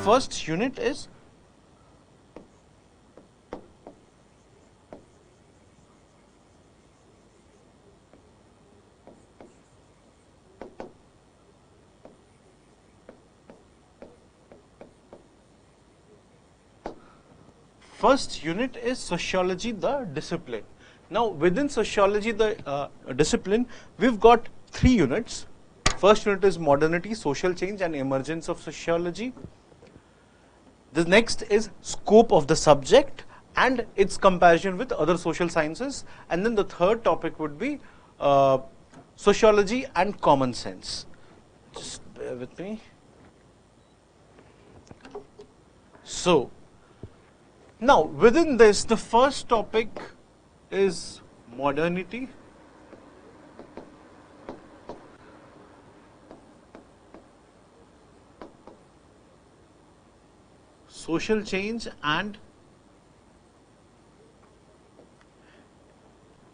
first unit is sociology, the discipline. Now, within sociology, the discipline, we've got 3 units. First unit is modernity, social change, and emergence of sociology. The next is scope of the subject and its comparison with other social sciences. And then the third topic would be sociology and common sense. Just bear with me. So, now within this, the first topic is modernity. Social change, and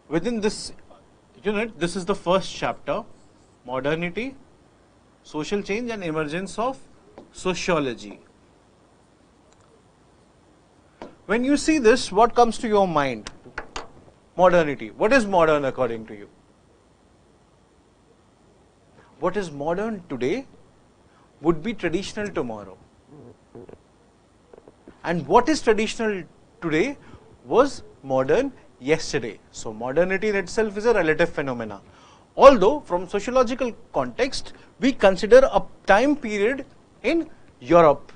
within this unit, this is the first chapter, modernity, social change and emergence of sociology. When you see this, what comes to your mind? Modernity. What is modern according to you? What is modern today would be traditional tomorrow. And what is traditional today was modern yesterday. So modernity in itself is a relative phenomena. Although from sociological context, we consider a time period in Europe.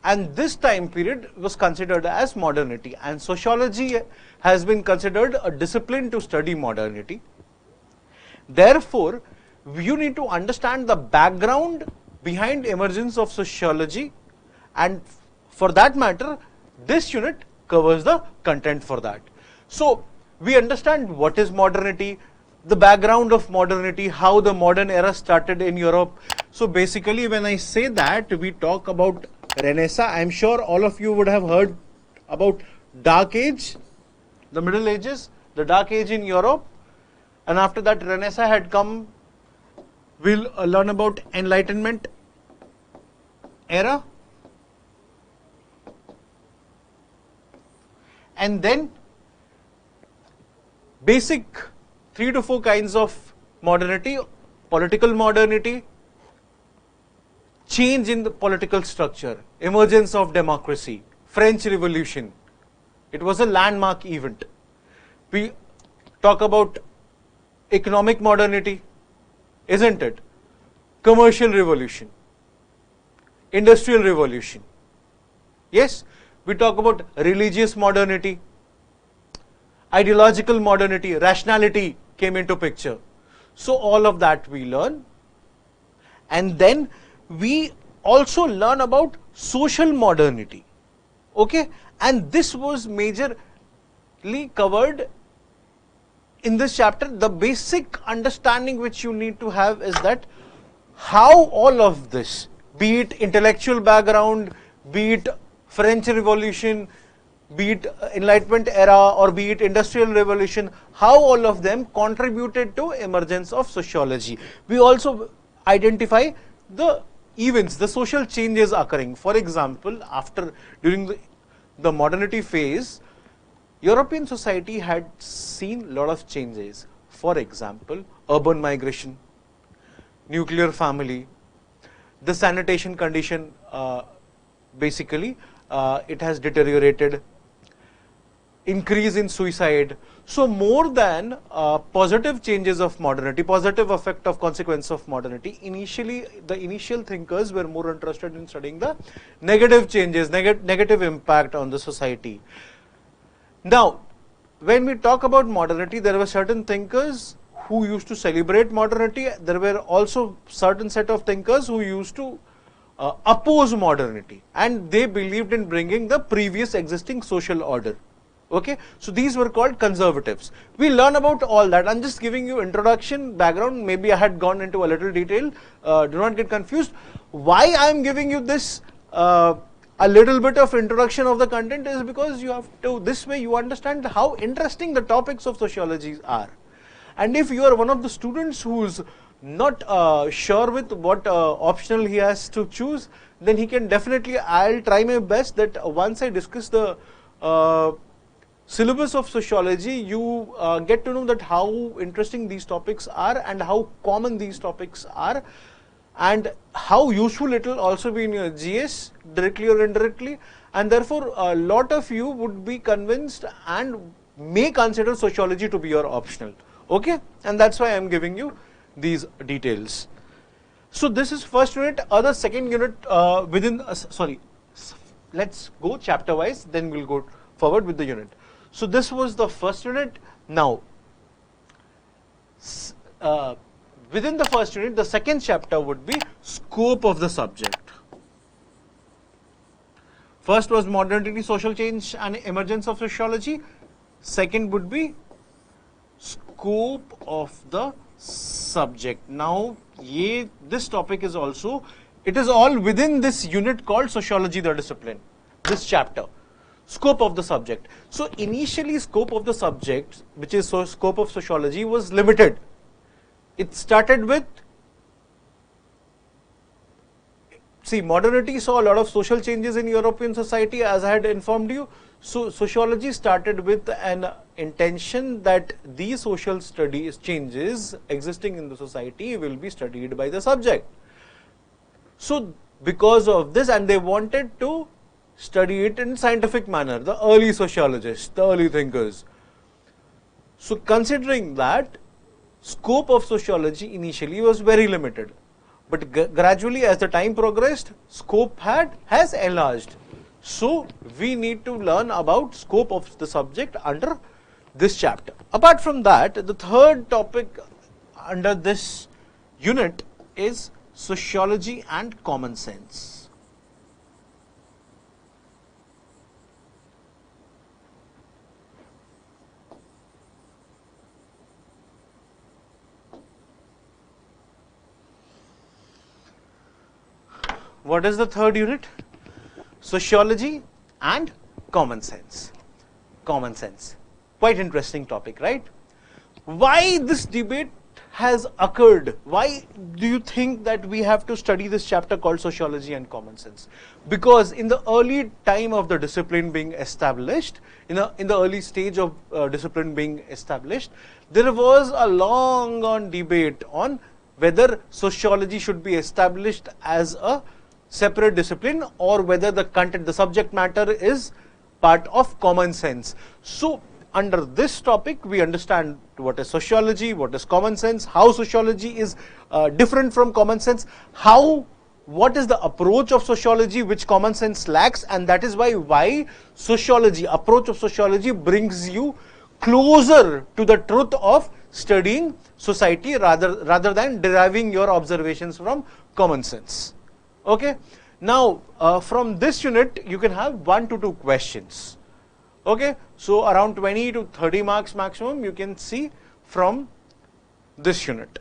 And this time period was considered as modernity. And sociology has been considered a discipline to study modernity. Therefore, you need to understand the background behind emergence of sociology, and for that matter, this unit covers the content for that. So, we understand what is modernity, the background of modernity, how the modern era started in Europe. So, basically, when I say that, we talk about Renaissance. I am sure all of you would have heard about Dark Age, the Middle Ages, the Dark Age in Europe, and after that Renaissance had come. We'll learn about Enlightenment era, and then basic 3 to 4 kinds of modernity: political modernity, change in the political structure, emergence of democracy, French Revolution. It was a landmark event. We talk about economic modernity, isn't it? Commercial revolution, industrial revolution. Yes, we talk about religious modernity, ideological modernity, rationality came into picture. So all of that we learn. And then we also learn about social modernity. Okay, and this was majorly covered in this chapter. The basic understanding which you need to have is that how all of this, be it intellectual background, be it French Revolution, be it Enlightenment era, or be it Industrial Revolution, how all of them contributed to emergence of sociology. We also identify the events, the social changes occurring. For example, during the modernity phase, European society had seen a lot of changes. For example, urban migration, nuclear family, the sanitation condition, basically it has deteriorated, increase in suicide. So more than positive changes of modernity, positive effect of consequence of modernity, initially the initial thinkers were more interested in studying the negative changes, negative impact on the society. Now, when we talk about modernity, there were certain thinkers who used to celebrate modernity. There were also certain set of thinkers who used to oppose modernity, and they believed in bringing the previous existing social order. Okay, so these were called conservatives. We learn about all that. I'm just giving you introduction, background. Maybe I had gone into a little detail. Do not get confused. Why I am giving you this a little bit of introduction of the content is because you have to, this way you understand how interesting the topics of sociology are. And if you are one of the students who's not sure with what optional he has to choose, then he can definitely, I'll try my best that once I discuss the syllabus of sociology, you get to know that how interesting these topics are and how common these topics are, and how useful it will also be in your GS directly or indirectly, and therefore a lot of you would be convinced and may consider sociology to be your optional. Okay, and that's why I am giving you these details. So this is first unit. Other second unit let's go chapter wise, then we'll go forward with the unit. So this was the first unit. Now within the first unit, the second chapter would be scope of the subject. First was modernity, social change and emergence of sociology. Second would be scope of the subject. Now this topic is also, it is all within this unit called sociology the discipline, this chapter, scope of the subject. So initially scope of the subject, which is scope of sociology, was limited. It started with, see, modernity saw a lot of social changes in European society, as I had informed you. So sociology started with an intention that these social studies changes existing in the society will be studied by the subject. So because of this, and they wanted to study it in scientific manner, the early sociologists, the early thinkers. So considering that, scope of sociology initially was very limited, but gradually as the time progressed, scope has enlarged. So we need to learn about scope of the subject under this chapter. Apart from that, the third topic under this unit is sociology and common sense. What is the third unit? Sociology and common sense. Common sense. Quite interesting topic, right? Why this debate has occurred? Why do you think that we have to study this chapter called sociology and common sense? Because in the early time of the discipline being established, in the early stage of discipline being established, there was a long debate on whether sociology should be established as a separate discipline or whether the content, the subject matter is part of common sense. So under this topic, we understand what is sociology, what is common sense, how sociology is different from common sense, what is the approach of sociology which common sense lacks, and that is why sociology, approach of sociology brings you closer to the truth of studying society rather than deriving your observations from common sense. Okay. Now from this unit you can have 1 to 2 questions. Okay. So around 20 to 30 marks maximum you can see from this unit.